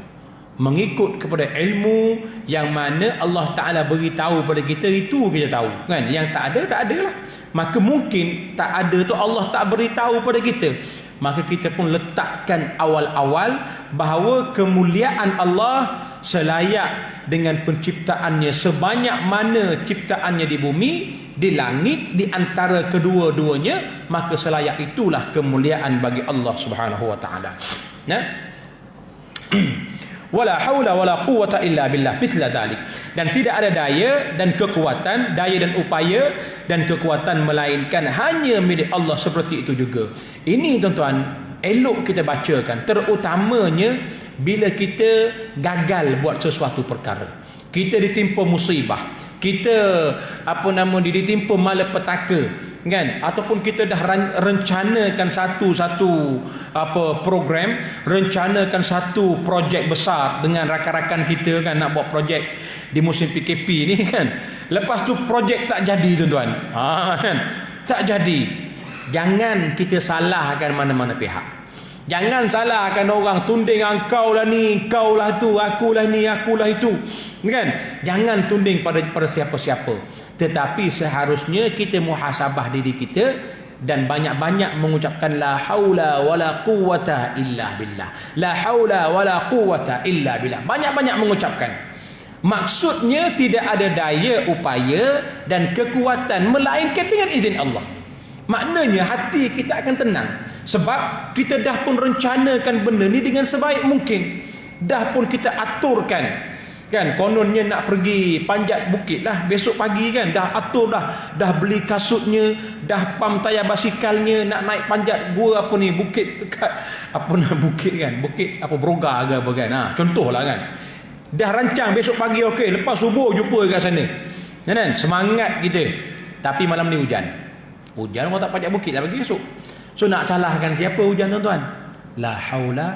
Mengikut kepada ilmu yang mana Allah Ta'ala beritahu pada kita, itu kita tahu kan. Yang tak ada lah. Maka mungkin tak ada tu Allah tak beritahu pada kita, maka kita pun letakkan awal-awal bahawa kemuliaan Allah selayak dengan penciptaannya sebanyak mana ciptaannya di bumi, di langit, di antara kedua-duanya, maka selayak itulah kemuliaan bagi Allah Subhanahu wa taala. Nah, wala haula wala quwwata illa billah mithla dhalik. Dan tidak ada daya dan kekuatan, daya dan upaya dan kekuatan melainkan hanya milik Allah, seperti itu juga. Ini tuan-tuan elok kita bacakan, terutamanya bila kita gagal buat sesuatu perkara. Kita ditimpa musibah, kita ditimpa malapetaka kan, ataupun kita dah rencanakan satu program, rencanakan satu projek besar dengan rakan-rakan kita kan, nak buat projek di musim PKP ni kan, lepas tu projek tak jadi tuan-tuan, kan, tak jadi. Jangan kita salahkan mana-mana pihak. Jangan salahkan orang, tunding engkau lah ni, kau lah tu, akulah ni, akulah itu kan. Jangan tunding pada siapa-siapa. Tetapi seharusnya kita muhasabah diri kita dan banyak-banyak mengucapkan la haula wala quwwata illa billah. La haula wala quwwata illa billah. Banyak-banyak mengucapkan. Maksudnya tidak ada daya, upaya dan kekuatan melainkan dengan izin Allah. Maknanya hati kita akan tenang, sebab kita dah pun rencanakan benda ni dengan sebaik mungkin. Dah pun kita aturkan kan, kononnya nak pergi panjat bukit lah besok pagi kan, dah atur dah beli kasutnya, dah pam tayar basikalnya, nak naik panjat gua bukit dekat bukit kan, bukit Broga ke apa kan, contohlah kan. Dah rancang besok pagi, okey, lepas subuh jumpa kat sana kan, semangat kita. Tapi malam ni hujan orang tak panjat bukit dah pagi esok. So nak salahkan siapa hujan tuan-tuan? La haula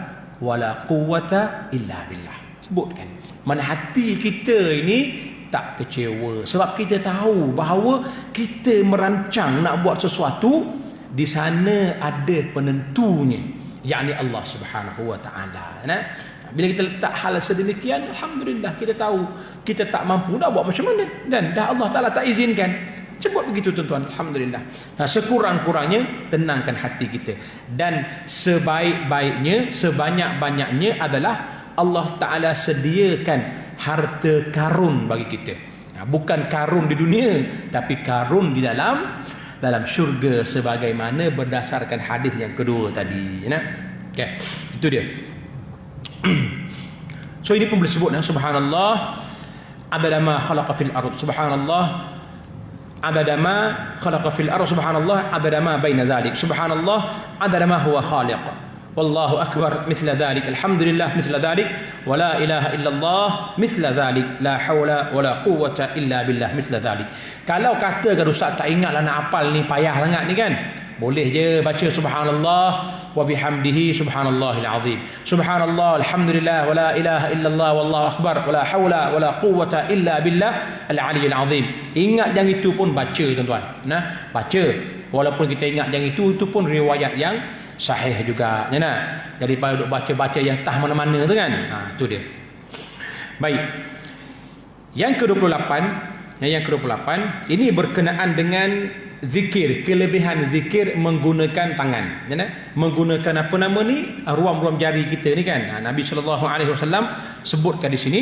wala quwwata illa billah. Sebutkan mana hati kita ini tak kecewa. Sebab kita tahu bahawa kita merancang nak buat sesuatu, di sana ada penentunya, yakni Allah Subhanahu wa taala. Bila kita letak hal sedemikian, alhamdulillah kita tahu kita tak mampu nak buat macam mana, dan dah Allah Taala tak izinkan. Sebut begitu tuan-tuan, alhamdulillah. Sekurang-kurangnya tenangkan hati kita, dan sebaik-baiknya, sebanyak-banyaknya adalah Allah Taala sediakan harta karun bagi kita. Bukan karun di dunia, tapi karun di dalam syurga, sebagaimana berdasarkan hadis yang kedua tadi. Okay, itu dia. So ini pun boleh sebut, subhanallah abadama khalaqa fil ard, subhanallah abadama khalaqa fil ard, subhanallah abadama baina zalik, subhanallah abadama huwa khaliq, wallahu akbar mithla dhalik, alhamdulillah mithla dhalik, wa la ilaha illallah mithla dhalik, la hawla wa la quwwata illa billah mithla dhalik. Kalau katakan ustaz tak ingatlah nak hafal ni, payah sangat ni kan, boleh je baca subhanallah wa bihamdihi subhanallahil azim, subhanallah alhamdulillah wa la ilaha illallah wallahu akbar wa la hawla wa la quwwata illa billah al-aliyyil azim. Ingat yang itu pun baca tuan-tuan. Baca. Walaupun kita ingat yang itu pun riwayat yang sahih juga. Daripada duk baca-baca yang tah mana-mana tu kan. Itu dia. Baik. Yang ke-28, ini berkenaan dengan zikir, kelebihan zikir menggunakan tangan. Menggunakan apa nama ni? Ruam-ruam jari kita ni kan. Nabi SAW sebutkan di sini.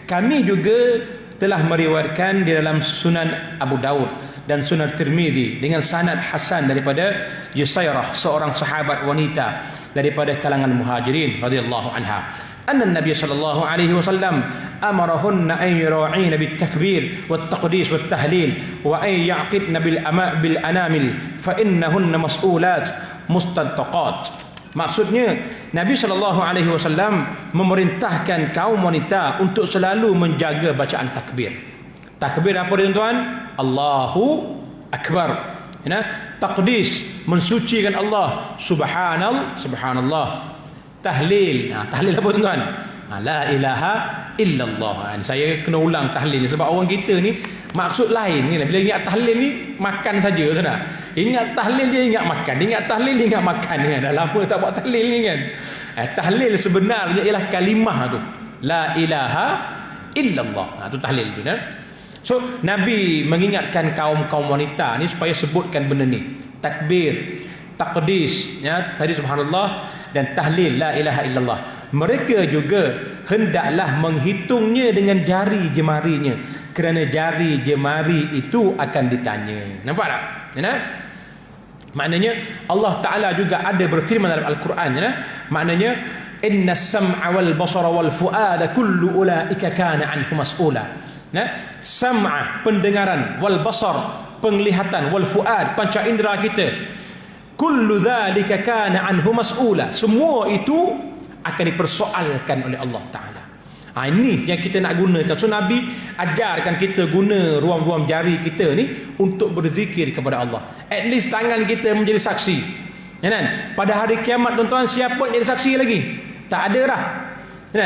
Kami juga telah meriwayatkan di dalam Sunan Abu Daud dan Sunan Tirmizi dengan sanad hasan daripada Yusairah, seorang sahabat wanita daripada kalangan Muhajirin radhiyallahu anha. Anna Nabi sallallahu alaihi wasallam amarahunna an yura'ina bit takbir wat taqdis wat tahlil wa an yaqidna bil anamil fa innahunna mas'ulat mustantaqat. Maksudnya Nabi sallallahu alaihi wasallam memerintahkan kaum wanita untuk selalu menjaga bacaan takbir. Takbir apa dia tuan? Allahu akbar. Taqdis, mensucikan Allah, subhanallah. Tahlil, tahlil apa tuan-tuan? La ilaha illallah. Saya kena ulang tahlil ni sebab orang kita ni maksud lain ni. Bila ingat tahlil ni makan saja sana. Ingat tahlil dia ingat makan, ingat tahlil dia ingat makan ni. Dah lama tak buat tahlil ni kan. Tahlil sebenarnya ialah kalimah tu. La ilaha illallah. Tu tahlil tu kan. So Nabi mengingatkan kaum wanita ni supaya sebutkan benda ni. Takbir, taqdis, tadi subhanallah, dan tahlil la ilaha illallah. Mereka juga hendaklah menghitungnya dengan jari jemarinya, kerana jari jemari itu akan ditanya. Nampak tak? Maknanya Allah Ta'ala juga ada berfirman dalam Al-Quran. Maknanya inna sam'a wal basara wal fu'ada kullu ulaika kana anhu mas'ula. Sam'a, pendengaran, wal basar, penglihatan, wal fu'ad, panca indera kita, kullu dzalika kana anhu mas'ula, semua itu akan dipersoalkan oleh Allah Ta'ala. Ini yang kita nak gunakan. So Nabi ajarkan kita guna ruam-ruam jari kita ni untuk berzikir kepada Allah. At least tangan kita menjadi saksi. Pada hari kiamat tuan-tuan, siapa yang jadi saksi lagi? Tak ada dah.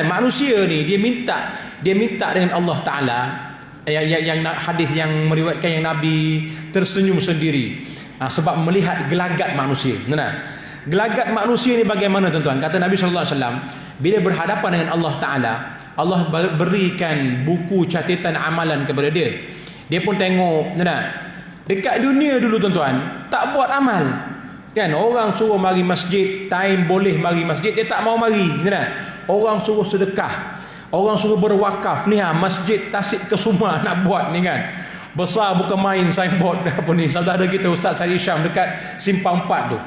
Manusia ni dia minta dengan Allah Ta'ala, yang hadis yang meriwayatkan yang Nabi tersenyum sendiri sebab melihat gelagat manusia. Gelagat manusia ni bagaimana tuan-tuan? Kata Nabi SAW, bila berhadapan dengan Allah Ta'ala, Allah berikan buku catatan amalan kepada dia. Dia pun tengok, dekat dunia dulu tuan-tuan, tak buat amal kan. Orang suruh mari masjid, time boleh mari masjid, dia tak mau mari. Orang suruh sedekah, orang suruh berwakaf ni, masjid Tasik Kesuma nak buat ni kan, besar bukan main signboard apa ni. Saudara kita Ustaz Syarif Syam dekat Simpang 4 tu,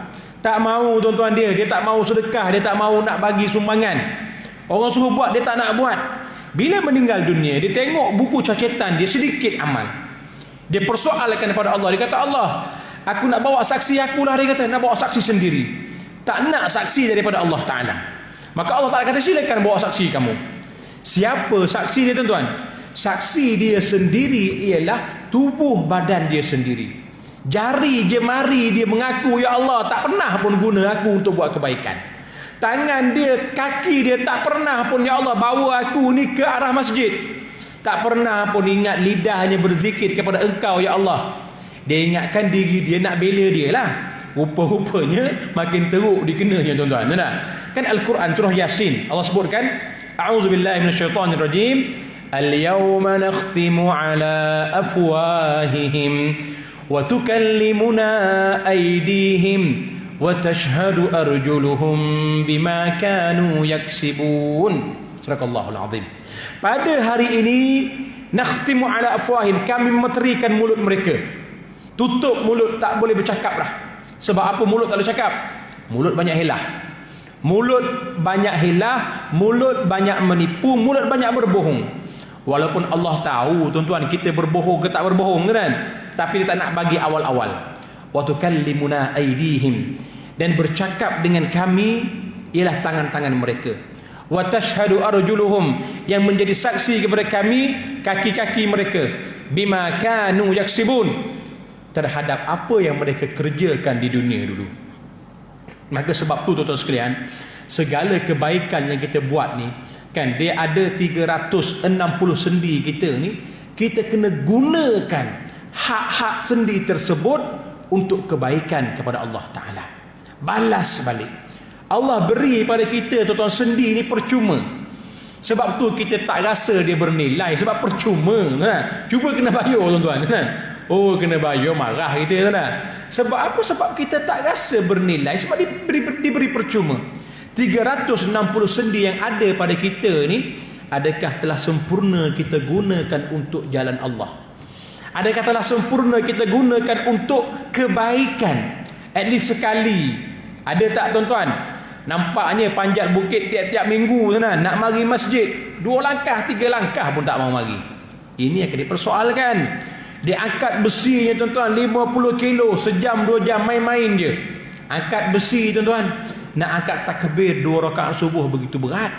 tak mau tuan-tuan, dia tak mau sedekah, dia tak mau nak bagi sumbangan. Orang suruh buat, dia tak nak buat. Bila meninggal dunia, dia tengok buku catatan dia, sedikit amal. Dia persoalkan kepada Allah. Dia kata, Allah, aku nak bawa saksi aku lah. Dia kata, nak bawa saksi sendiri, tak nak saksi daripada Allah Ta'ala. Maka Allah Ta'ala kata, silakan bawa saksi kamu. Siapa saksi dia tuan-tuan? Saksi dia sendiri ialah tubuh badan dia sendiri. Jari jemari dia mengaku, ya Allah, tak pernah pun guna aku untuk buat kebaikan. Tangan dia, kaki dia tak pernah pun, ya Allah, bawa aku ni ke arah masjid. Tak pernah pun ingat lidahnya berzikir kepada Engkau ya Allah. Dia ingatkan diri dia, nak bela dia lah. Rupa-rupanya makin teruk dikenanya tuan-tuan. Kan Al-Quran surah Yasin Allah sebutkan, a'udzubillahi minasyaitonirrajim, al-yawma nakhtimu ala afwahihim wa tukallimuna aydihim wa tashhadu arjuluhum bima kanu yaksibun. Sadaqallahul azim. Pada hari ini nakhtimu ala afwahihim, kami memeterikan mulut mereka. Tutup mulut, tak boleh bercakap lah. Sebab apa mulut tak boleh cakap? Mulut banyak helah. Mulut banyak helah, mulut banyak menipu, mulut banyak berbohong. Walaupun Allah tahu tuan-tuan kita berbohong ke tak berbohong kan, tapi dia tak nak bagi awal-awal. Wa tukallimuna aydihim, dan bercakap dengan kami ialah tangan-tangan mereka. Wa tashhadu arjuluhum, yang menjadi saksi kepada kami kaki-kaki mereka. Bima kanu yaksibun, terhadap apa yang mereka kerjakan di dunia dulu. Maka sebab tu tuan-tuan sekalian, segala kebaikan yang kita buat ni kan, dia ada 360 sendi kita ni, kita kena gunakan hak-hak sendi tersebut untuk kebaikan kepada Allah Ta'ala. Balas balik. Allah beri pada kita tuan-tuan sendi ni percuma. Sebab tu kita tak rasa dia bernilai, sebab percuma kan? Cuba kena bayar tuan-tuan kan? Oh, kena bayar, marah kita kan? Sebab apa? Sebab kita tak rasa bernilai, sebab diberi percuma. 360 sendi yang ada pada kita ni, adakah telah sempurna kita gunakan untuk jalan Allah? Adakah telah sempurna kita gunakan untuk kebaikan? At least sekali. Ada tak tuan-tuan? Nampaknya panjat bukit tiap-tiap minggu sana, nak mari masjid 2 langkah 3 langkah pun tak mau mari. Ini akan dipersoalkan. Dia angkat besinya tuan-tuan 50 kilo, sejam 2 jam main-main je. Angkat besi tuan-tuan, nak angkat takbir 2 rakaat subuh begitu berat,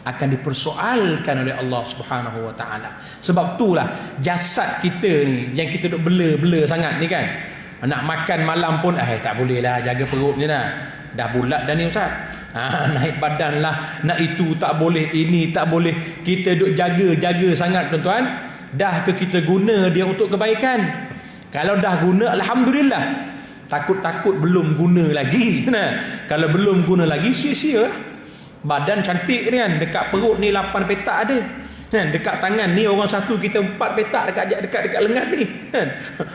akan dipersoalkan oleh Allah Subhanahu wa taala. Sebab itulah jasad kita ni yang kita duk bela-bela sangat ni kan. Nak makan malam pun tak boleh lah, jaga perut je lah. Dah bulat dah ni ustaz. Naik badan lah, nak itu tak boleh, ini tak boleh. Kita duk jaga-jaga sangat tuan-tuan. Dah ke kita guna dia untuk kebaikan? Kalau dah guna, alhamdulillah. Takut-takut belum guna lagi. Kalau belum guna lagi, sia-sia. Badan cantik ni kan, dekat perut ni 8 petak ada. Dekat tangan ni orang satu, kita 4 petak dekat lengan ni.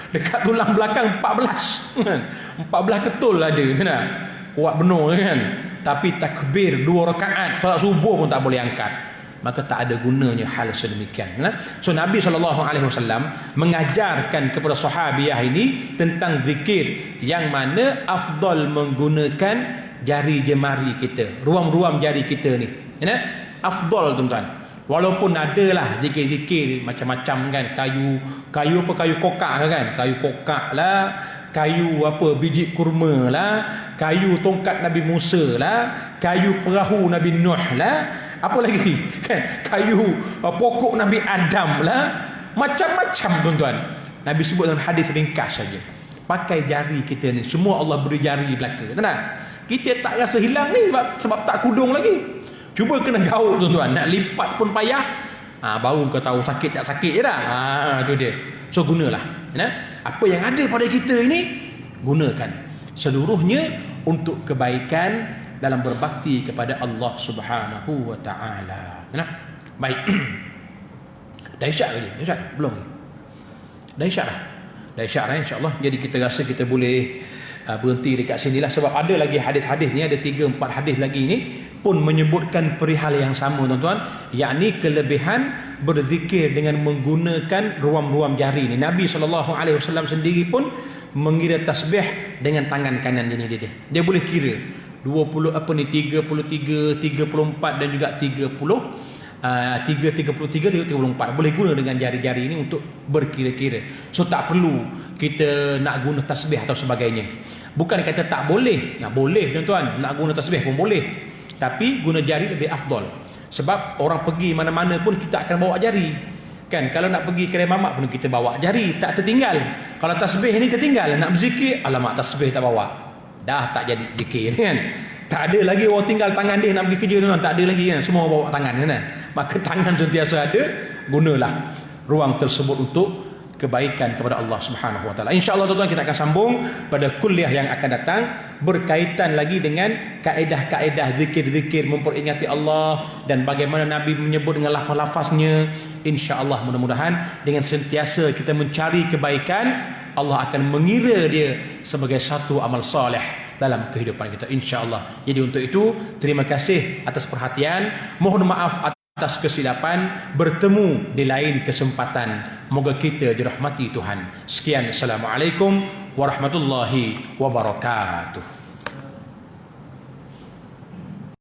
Dekat tulang belakang 14. 14 ketul ada. Kuat benar kan. Tapi takbir 2 rakaat solat subuh pun tak boleh angkat. Maka tak ada gunanya hal sedemikian. So Nabi SAW mengajarkan kepada sahabiah ini tentang zikir, yang mana afdal menggunakan jari jemari kita, ruam-ruam jari kita ni. Afdal tuan-tuan. Walaupun adalah zikir-zikir macam-macam kan, kayu apa, kayu kokak kan, kayu kokak lah, kayu apa, biji kurma lah, kayu tongkat Nabi Musa lah, kayu perahu Nabi Nuh lah, apa lagi kan, kayu pokok Nabi Adam lah, macam-macam tuan-tuan. Nabi sebut dalam hadis ringkas saja. Pakai jari kita ni, semua Allah beri jari belaka. Tenang, kita tak rasa hilang ni sebab tak kudung lagi. Cuba kena gaul tuan-tuan, nak lipat pun payah. Baru kau tahu sakit tak sakit je dah. Tu dia. So gunalah. Apa yang ada pada kita ini, gunakan seluruhnya untuk kebaikan dalam berbakti kepada Allah Subhanahu wa taala. Baik. Dah isyak ke dia? Isyak? Belum ke? Dah isyak dah. Dah isyak dah insya-Allah. Jadi kita rasa kita boleh berhenti dekat sinilah, sebab ada lagi hadis-hadis ni, ada 3-4 hadis lagi ni pun menyebutkan perihal yang sama tuan-tuan, yakni kelebihan berzikir dengan menggunakan ruam-ruam jari ni. Nabi SAW sendiri pun mengira tasbih dengan tangan kanan ini dia boleh kira 20 apa ni, 33, 34 dan juga 33, 34 boleh guna dengan jari-jari ini untuk berkira-kira. So tak perlu kita nak guna tasbih atau sebagainya. Bukan kata tak boleh, boleh tuan-tuan, nak guna tasbih pun boleh, tapi guna jari lebih afdal. Sebab orang pergi mana-mana pun kita akan bawa jari kan. Kalau nak pergi kedai mamak pun kita bawa jari, tak tertinggal. Kalau tasbih ni tertinggal, nak berzikir, alamak tasbih tak bawa, dah tak jadi zikir kan. Tak ada lagi orang tinggal tangan dia nak pergi kerja tuan, tak ada lagi kan. Semua bawa tangan kan. Maka tangan sentiasa ada, gunalah ruang tersebut untuk kebaikan kepada Allah Subhanahu wa taala. Insya-Allah tuan-tuan kita akan sambung pada kuliah yang akan datang berkaitan lagi dengan kaedah-kaedah zikir-zikir memperingati Allah dan bagaimana Nabi menyebut dengan lafaz-lafaznya. Insya-Allah mudah-mudahan dengan sentiasa kita mencari kebaikan, Allah akan mengira dia sebagai satu amal soleh dalam kehidupan kita, insya-Allah. Jadi untuk itu terima kasih atas perhatian, mohon maaf atas kesilapan, bertemu di lain kesempatan. Moga kita dirahmati Tuhan. Sekian, Assalamualaikum warahmatullahi wabarakatuh.